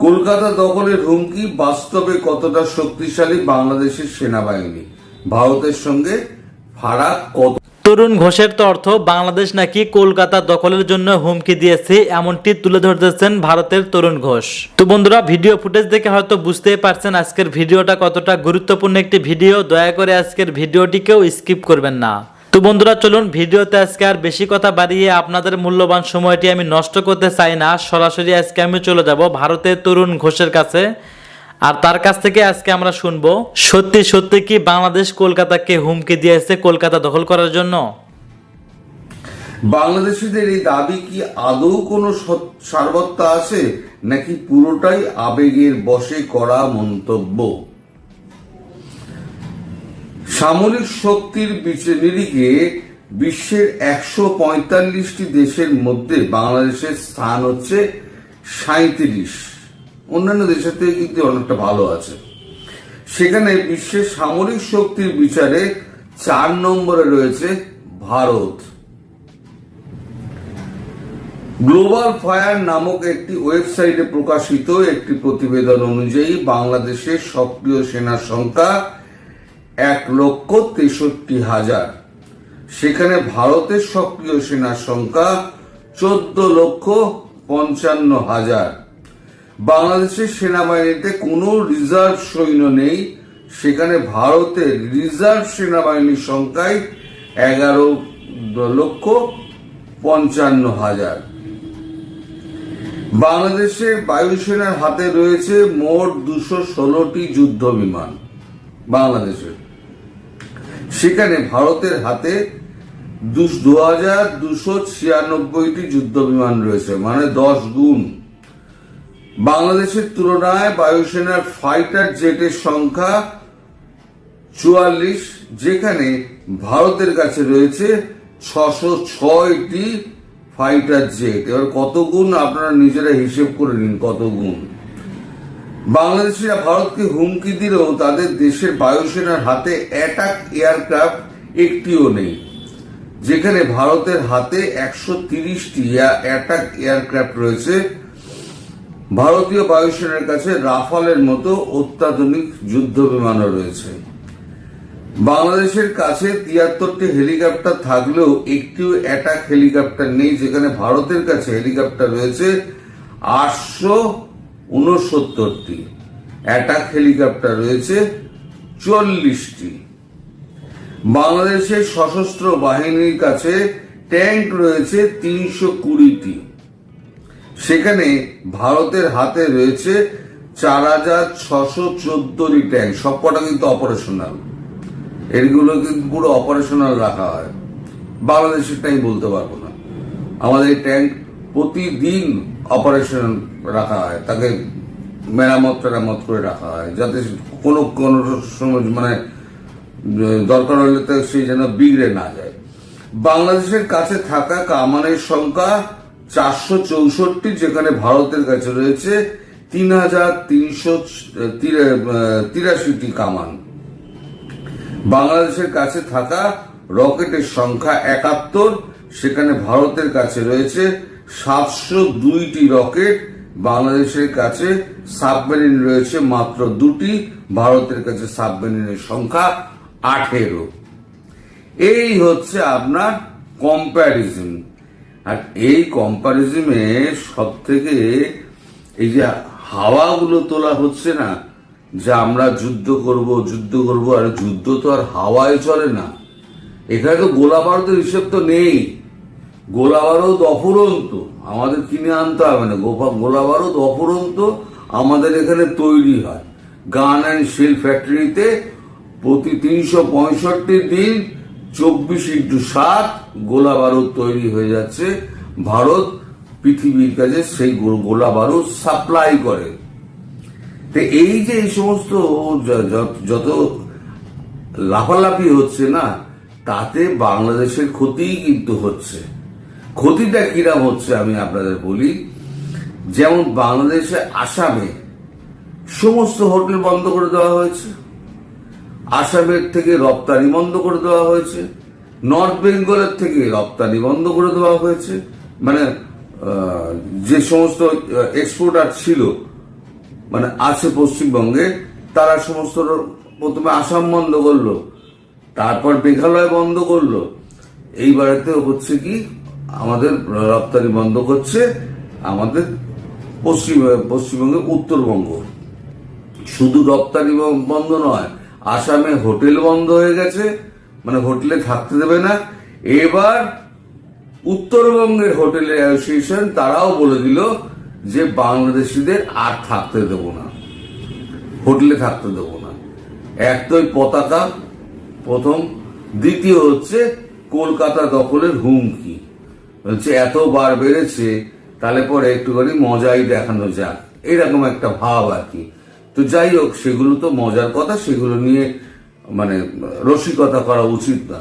কলকাতা দখলের হুমকি বাস্তবে কতটা শক্তিশালী বাংলাদেশের সেনাবাহিনী, ভারতের সঙ্গে ফারাক কত? তরুণ ঘোষের তথ্য, বাংলাদেশ নাকি কলকাতা দখলের জন্য হুমকি দিয়েছে, এমনটি তুলে ধরতেছেন ভারতের তরুণ ঘোষ। তো বন্ধুরা, ভিডিও ফুটেজ দেখে হয়তো বুঝতেই পারছেন আজকের ভিডিওটা কতটা গুরুত্বপূর্ণ একটি ভিডিও। দয়া করে আজকের ভিডিওটিকেও স্কিপ করবেন না। তো বন্ধুরা, চলুন ভিডিওতে আজকে আর বেশি কথা বাড়িয়ে আপনাদের মূল্যবান সময়টি আমি নষ্ট করতে চাই না। সরাসরি আজকে আমি চলে যাব ভারতের তরুণ ঘোষের কাছে, আর তার কাছ থেকে আজকে আমরা শুনবো সত্যি সত্যি কি বাংলাদেশ কলকাতাকে হুমকি দিয়েছে কলকাতা দখল করার জন্য। বাংলাদেশিদের এই দাবি কি আদৌ কোনো সারবত্তা আছে, নাকি পুরোটাই আবেগের বশে করা মন্তব্য? সামরিক শক্তির নিরিখে বিশ্বের 145টি দেশের মধ্যে বাংলাদেশের স্থান হচ্ছে 37। অন্যান্য দেশের থেকে কিন্তু অনেকটা ভালো আছে। সেখানে বিশ্বের সামরিক শক্তির বিচারে 4 নম্বরে রয়েছে ভারত। গ্লোবাল ফায়ার নামক একটি ওয়েবসাইটে প্রকাশিত একটি প্রতিবেদন অনুযায়ী বাংলাদেশের সক্রিয় সেনার সংখ্যা 1,63,000। সেখানে ভারতের সক্রিয় সেনার সংখ্যা 14,55,000। বাংলাদেশের সেনাবাহিনীতে কোনো রিজার্ভ সৈন্য নেই, সেখানে ভারতের রিজার্ভ সেনাবাহিনীর সংখ্যায় 11,55,000। বাংলাদেশের বায়ুসেনার হাতে রয়েছে মোট 216টি যুদ্ধ বিমান। বাংলাদেশের সেখানে ভারতের হাতে 2,296টি যুদ্ধ বিমান রয়েছে, মানে 10 গুণ। বাংলাদেশের তুলনায় বায়ুসেনার ফাইটার জেটের সংখ্যা 44, যেখানে ভারতের কাছে রয়েছে 606টি ফাইটার জেট। এবার কত গুণ আপনারা নিজেরা হিসেব করে নিন, কত গুণ। বাংলাদেশিরা ভারতকে হুমকি দিলেও তাদের দেশের বায়ুসেনার হাতে অ্যাটাক এয়ারক্রাফট একটিও নেই, যেখানে ভারতের হাতে 130টি অ্যাটাক এয়ারক্রাফট রয়েছে। ভারতীয় বায়ুসেনার কাছে রাফালের মতো অত্যাধুনিক যুদ্ধ বিমানও রয়েছে। বাংলাদেশের কাছে 73টি হেলিকপ্টার থাকলেও একটিও অ্যাটাক হেলিকপ্টার নেই, যেখানে ভারতের কাছে হেলিকপ্টার রয়েছে 869টি, অ্যাটাক হেলিকপ্টার রয়েছে 40টি। বাংলাদেশের সশস্ত্র বাহিনীর কাছে ট্যাঙ্ক রয়েছে 320টি, সেখানে ভারতের হাতে রয়েছে 4,614টি ট্যাঙ্ক। সবকটা কিন্তু অপারেশনাল, এগুলো কিন্তু পুরো অপারেশনাল রাখা হয়। বাংলাদেশেরটাই বলতে পারবো না। আমাদের এই ট্যাঙ্ক প্রতিদিন অপারেশন রাখা হয়, তাকে মেরামত করে রাখা হয়, যাতে কোনো সময় মানে দরকার হলে তো সেই যেন বিগড়ে না যায়। বাংলাদেশের কাছে থাকা কামানের সংখ্যা 464, যেখানে ভারতের কাছে রয়েছে 3,383টি কামান। বাংলাদেশের কাছে থাকা রকেটের সংখ্যা 71, সেখানে ভারতের কাছে রয়েছে 702টি রকেট। বাংলাদেশের কাছে সাবমেরিন রয়েছে মাত্র 2টি, ভারতের কাছে সাবমেরিনের সংখ্যা 18। এই হচ্ছে আপনার কম্প্যারিজন। আর এই কম্প্যারিজনে সব থেকে এই যে হাওয়াগুলো তোলা হচ্ছে না, যে আমরা যুদ্ধ করব, আর যুদ্ধ তো আর হাওয়ায় চলে না। এখানে তো গোলা বারুদের হিসেব তো নেই। গোলা বারুদ অফুরন্ত, আমাদের কিনে আনতে হবে না। গোলা বারুদ অফুরন্ত আমাদের এখানে তৈরি হয়। গান অ্যান্ড শেল ফ্যাক্টরিতে প্রতি 365 দিন 24x7 গোলা বারুদ তৈরি হয়ে যাচ্ছে। ভারত পৃথিবীর কাছে সেই গোলা বারুদ সাপ্লাই করে। তো এই যে এই সমস্ত যত লাফালাফি হচ্ছে না, তাতে বাংলাদেশের ক্ষতিই কিন্তু হচ্ছে। ক্ষতিটা কিরাম হচ্ছে আমি আপনাদের বলি। যেমন বাংলাদেশে আসামে সমস্ত হোটেল বন্ধ করে দেওয়া হয়েছে, আসামের থেকে রপ্তানি বন্ধ করে দেওয়া হয়েছে, নর্থ বেঙ্গলের থেকে রপ্তানি বন্ধ করে দেওয়া হয়েছে। মানে যে সমস্ত এক্সপোর্টার ছিল মানে আছে পশ্চিমবঙ্গে, তারা সমস্ত প্রথমে আসাম বন্ধ করলো, তারপর মেঘালয় বন্ধ করলো, এইবারেতে হচ্ছে কি আমাদের রপ্তানি বন্ধ করছে আমাদের পশ্চিমবঙ্গে উত্তরবঙ্গ। শুধু রপ্তানি বন্ধ নয়, আসামে হোটেল বন্ধ হয়ে গেছে, মানে হোটেলে থাকতে দেবে না। এবার উত্তরবঙ্গের হোটেল অ্যাসোসিয়েশন তারাও বলে দিল যে বাংলাদেশিদের আর থাকতে দেব না, হোটেলে থাকতে দেব না। এক তো পতাকা প্রথম, দ্বিতীয় হচ্ছে কলকাতা দখলের হুমকি। বলছে এতবার বেড়েছে, তাহলে পরে একটুখানি মজাই দেখানো যাক, এরকম একটা ভাব আর কি। তো যাই হোক, সেগুলো তো মজার কথা, সেগুলো নিয়ে মানে রসিকতা করা উচিত না।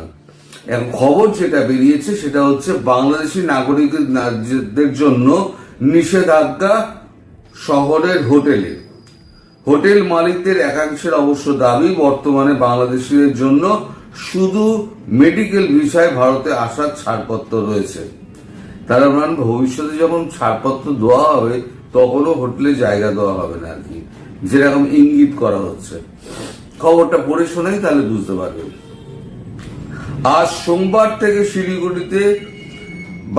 এখন খবর যেটা বেরিয়েছে সেটা হচ্ছে বাংলাদেশি নাগরিকদের জন্য নিষেধাজ্ঞা শহরের হোটেলে। হোটেল মালিকদের একাংশের অবশ্য দাবি, বর্তমানে বাংলাদেশিদের জন্য শুধু মেডিকেল ভিসায় ভারতে আসার ছাড়পত্র রয়েছে। তারা মানে ভবিষ্যতে যখন ছাড়পত্র দেওয়া হবে তখনও হোটেলে জায়গা দেওয়া হবে না আর কি, যেরকম ইঙ্গিত করা হচ্ছে। খবরটা পড়ে শোনাই, তাহলে বুঝতে পারবেন। আজ সোমবার থেকে শিলিগুড়িতে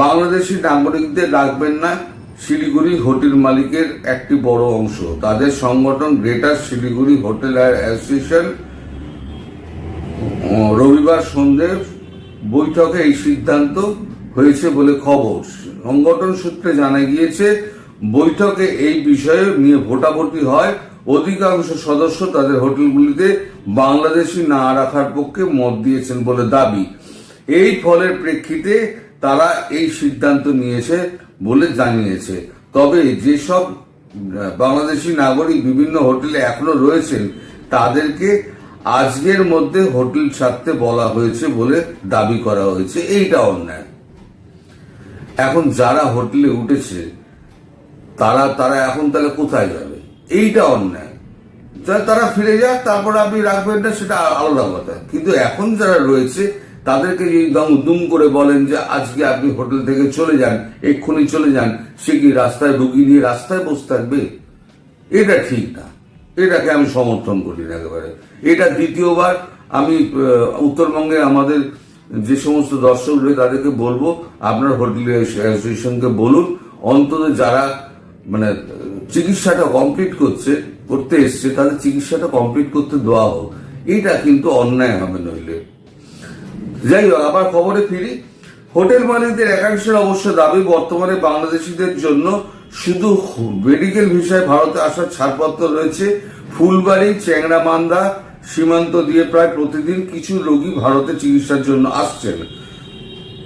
বাংলাদেশি নাগরিকদের রাখবেন না শিলিগুড়ি হোটেল মালিকের একটি বড় অংশ। তাদের সংগঠন গ্রেটার শিলিগুড়ি হোটেল অ্যাসোসিয়েশন রবিবার সন্ধ্যে বৈঠকে এই সিদ্ধান্ত হয়েছে বলে খবর। সংগঠন সূত্রে জানা গিয়েছে, বৈঠকে এই বিষয়ে নিয়ে ভোটাভুটি হয়। অধিকাংশ সদস্য তাদের হোটেলগুলিতে বাংলাদেশি না রাখার পক্ষে মত দিয়েছেন বলে দাবি। এই ফলের প্রেক্ষিতে তারা এই সিদ্ধান্ত নিয়েছে বলে জানিয়েছে। তবে যেসব বাংলাদেশি নাগরিক বিভিন্ন হোটেলে এখনো রয়েছেন তাদেরকে আজকের মধ্যে হোটেল ছাড়তে বলা হয়েছে বলে দাবি করা হয়েছে। এইটা অন্যায়। এখন যারা হোটেলে উঠেছে তারা এখন তাহলে কোথায় যাবে? এইটা অন্যায়। তারা ফিরে যাক, তারপরে আপনি রাখবেন না, সেটা আলাদা কথা। কিন্তু এখন যারা রয়েছে তাদেরকে যদি দুম করে বলেন যে আজকে আপনি হোটেল থেকে চলে যান, এক্ষুনি চলে যান, সে কি রাস্তায় রুগী নিয়ে রাস্তায় বসে থাকবে? এটা ঠিক না, এটাকে আমি সমর্থন করি না একেবারে। এটা দ্বিতীয়বার আমি উত্তরবঙ্গে আমাদের যে সমস্ত দর্শক রয়েছে তাদেরকে বলবো, আপনার হোটেল অ্যাসোসিয়েশনকে বলুন অন্তত যারা মানে চিকিৎসাটা করতে এসছে তাদের চিকিৎসাটা কমপ্লিট করতে দেওয়া হোক। এটা কিন্তু অন্যায় হবে নইলে। যাই হোক, আবার খবরে ফিরি। হোটেল মালিকদের একাংশের অবশ্য দাবি, বর্তমানে বাংলাদেশিদের জন্য শুধু মেডিকেল ভিসায় ভারতে আসার ছাড়পত্র রয়েছে। ফুলবাড়ি চ্যাংড়াবান্ধা সীমান্ত দিয়ে প্রায় প্রতিদিন কিছু রোগী ভারতে চিকিৎসার জন্য আসছেন,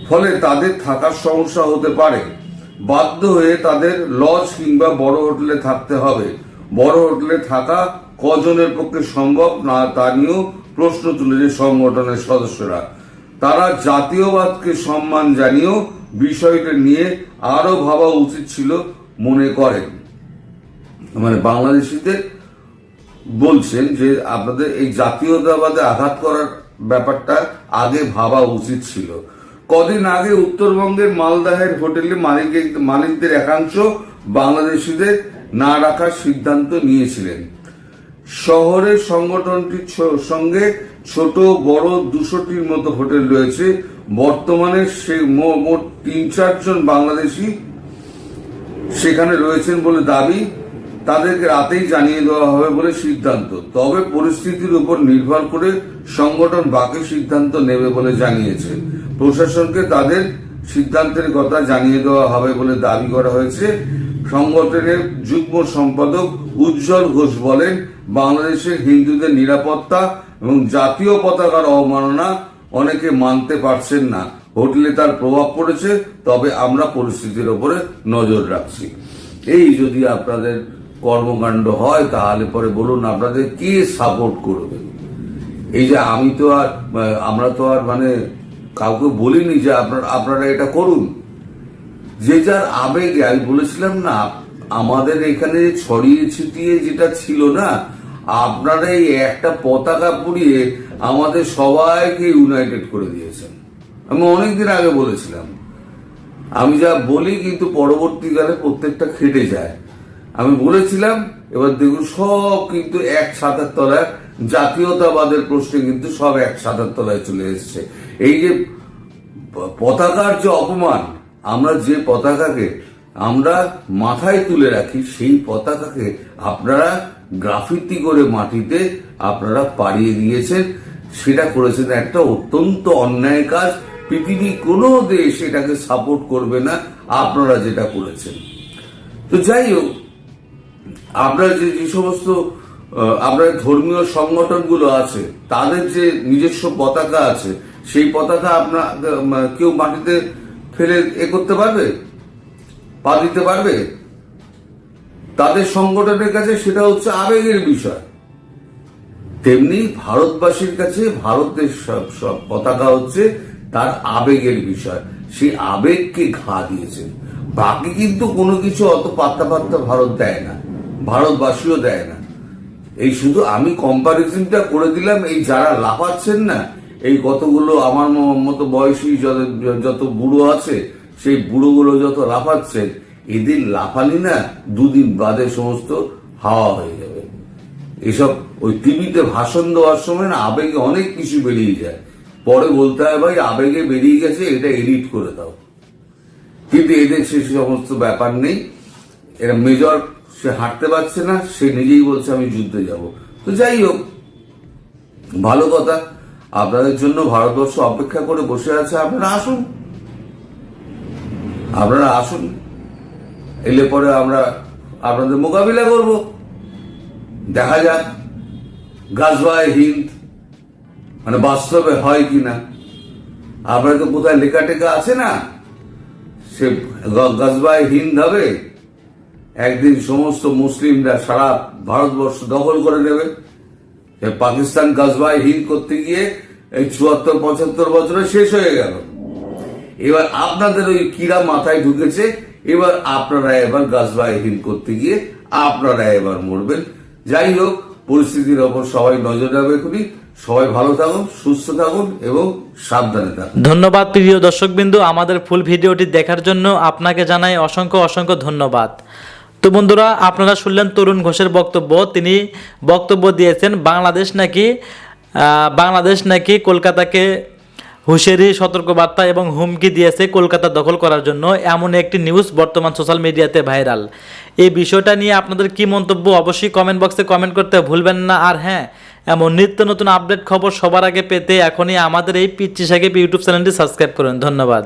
ফলে তাদের থাকার সমস্যা হতে পারে। বাধ্য হয়ে তাদের লজ কিংবা বড় হোটেলে থাকতে হবে। বড় হোটেলে থাকা কজনের পক্ষে সম্ভব না তা নিয়েও প্রশ্ন তুলেছে সংগঠনের সদস্যরা। তারা জাতীয়বাদকে সম্মান জানিয়েও বিষয়টা নিয়ে আরো ভাবা উচিত ছিল মনে করেন। মানে বাংলাদেশিদের বলছেন যে আপনাদের এই জাতীয়তাবাদে আঘাত করার ব্যাপারটা আগে ভাবা উচিত ছিল। কদিন আগে উত্তরবঙ্গের মালদাহের হোটেলে মালিকদের একাংশ বাংলাদেশিদের না রাখার সিদ্ধান্ত নিয়েছিলেন। শহরের সংগঠনটির সঙ্গে ছোট বড় 200টির মতো হোটেল রয়েছে। বর্তমানে সে মোট 3-4 জন বাংলাদেশি সেখানে রয়েছেন বলে দাবি। তাদেরকে রাতেই জানিয়ে দেওয়া হবে বলে সিদ্ধান্ত। তবে পরিস্থিতির উপর নির্ভর করে সংগঠন বাকি সিদ্ধান্ত নেবে বলে জানিয়েছে। প্রশাসনকে তাদের সিদ্ধান্তের কথা জানিয়ে দেওয়া হবে বলে দাবি করা হয়েছে। সংগঠনের যুগ্ম সম্পাদক উজ্জ্বল ঘোষ বলেন, বাংলাদেশের হিন্দুদের নিরাপত্তা এবং জাতীয় পতাকার অবমাননা অনেকে মানতে পারছেন না। হোটেলে তার প্রভাব পড়েছে, তবে আমরা পরিস্থিতির উপরে নজর রাখছি। এই যদি আপনাদের কর্মকাণ্ড হয় তাহলে পরে বলুন আপনাদের কে সাপোর্ট করবে? এই যে আমরা তো আর মানে কাউকে বলিনি যে আপনারা এটা করুন। যে যার আবেগে, আমি বলেছিলাম না, আমাদের এখানে ছড়িয়ে ছিটিয়ে যেটা ছিল না, আপনারা এই একটা পতাকা পুড়িয়ে আমাদের সবাইকে ইউনাইটেড করে দিয়েছেন। আমি অনেকদিন আগে বলেছিলাম। আমি যা বলি কিন্তু পরবর্তীকালে প্রত্যেকটা খেটে যায়। আমি বলেছিলাম এবার দেখুন সব কিন্তু এক ছাতার তলায়, জাতীয়তাবাদের প্রশ্নে কিন্তু সব এক ছাতার তলায় চলে এসেছে। এই যে পতাকার যে অপমান, আমরা যে পতাকাকে আমরা মাথায় তুলে রাখি, সেই পতাকাকে আপনারা গ্রাফিতি করে মাটিতে আপনারা পাড়িয়ে দিয়েছেন। সেটা করেছেন একটা অত্যন্ত অন্যায় কাজ। পৃথিবীর কোনো দেশ এটাকে সাপোর্ট করবে না, আপনারা যেটা করেছেন। তো যাই হোক, আপনার যে সমস্ত আপনার ধর্মীয় সংগঠনগুলো আছে, তাদের যে নিজস্ব পতাকা আছে, সেই পতাকা আপনার কেউ মাটিতে ফেলে করতে পারবে, পা দিতে পারবে? তাদের সংগঠনের কাছে সেটা হচ্ছে আবেগের বিষয়। তেমনি ভারতবাসীর কাছে ভারতের সব পতাকা হচ্ছে তার আবেগের বিষয়। সেই আবেগকে ঘা দিয়েছেন। বাকি কিন্তু কোনো কিছু অত পাত্তা ভারত দেয় না, ভারতবাসীও দেয় না। এই শুধু আমি কম্পারিজনটা করে দিলাম। এই যারা লাফাচ্ছেন না, এই কতগুলো আমার মতো বয়সী যত বুড়ো আছে, সেই বুড়োগুলো যত লাফাচ্ছেন, এদের লাফানি না দুদিন বাদে সমস্ত হাওয়া হয়ে যাবে। এসব ওই টিভিতে ভাষণ দেওয়ার সময় না আবেগে অনেক কিছু বেরিয়ে যায়, পরে বলতে হয় ভাই আবেগে বেরিয়ে গেছে, এটা এডিট করে দাও। কিন্তু এদের সে সমস্ত ব্যাপার নেই। এরা মেজর, সে হাঁটতে পারছে না, সে নিজেই বলছে আমি যুদ্ধে যাব। তো যাই হোক, ভালো কথা, আপনাদের জন্য ভারতবর্ষ অপেক্ষা করে বসে আছে। আপনারা আসুন, আপনারা আসুন, এলে পরে আমরা আপনাদের মোকাবিলা করব। দেখা যাক গাজওয়ায়ে হিন্দ মানে বাস্তবে হয় কিনা। আপনার তো কোথায় লেখা টেখা আছে না, সে গাজওয়ায়ে হিন্দ হবে, একদিন সমস্ত মুসলিমরা সারা ভারতবর্ষ দখল করে নেবে। পাকিস্তান গাজওয়ায়ে হিন্দ করতে গিয়ে এই ৭৪-৭৫ বছরে শেষ হয়ে গেল। এবার আপনাদের ওই কিরা মাথায় ঢুকেছে, এবার আপনারা এবার গাজওয়ায়ে হিন্দ করতে গিয়ে আপনারা এবার মরবেন। যাই হোক, পরিস্থিতির ওপর সবাই নজর রাখুন। সবাই ভালো থাকুন, সুস্থ থাকুন এবং সাবধানে থাকুন। ধন্যবাদ প্রিয় দর্শকবিন্দু, আমাদের ফুল ভিডিওটি দেখার জন্য আপনাকে জানাই অসংখ্য ধন্যবাদ। তো বন্ধুরা, আপনারা শুনলেন তরুণ ঘোষের বক্তব্য। তিনি বক্তব্য দিয়েছেন বাংলাদেশ নাকি কলকাতাকে হুঁশিয়ারি, সতর্কবার্তা এবং হুমকি দিয়েছে কলকাতা দখল করার জন্য। এমন একটি নিউজ বর্তমান সোশ্যাল মিডিয়াতে ভাইরাল। এই বিষয়টা নিয়ে আপনাদের কি মন্তব্য অবশ্যই কমেন্ট বক্সে কমেন্ট করতে ভুলবেন না। আর হ্যাঁ, এমন নিত্য নতুন আপডেট খবর সবার আগে পেতে এখনই আমাদের এই পিচ্চি সাকিব ইউটিউব চ্যানেলটি সাবস্ক্রাইব করুন। ধন্যবাদ।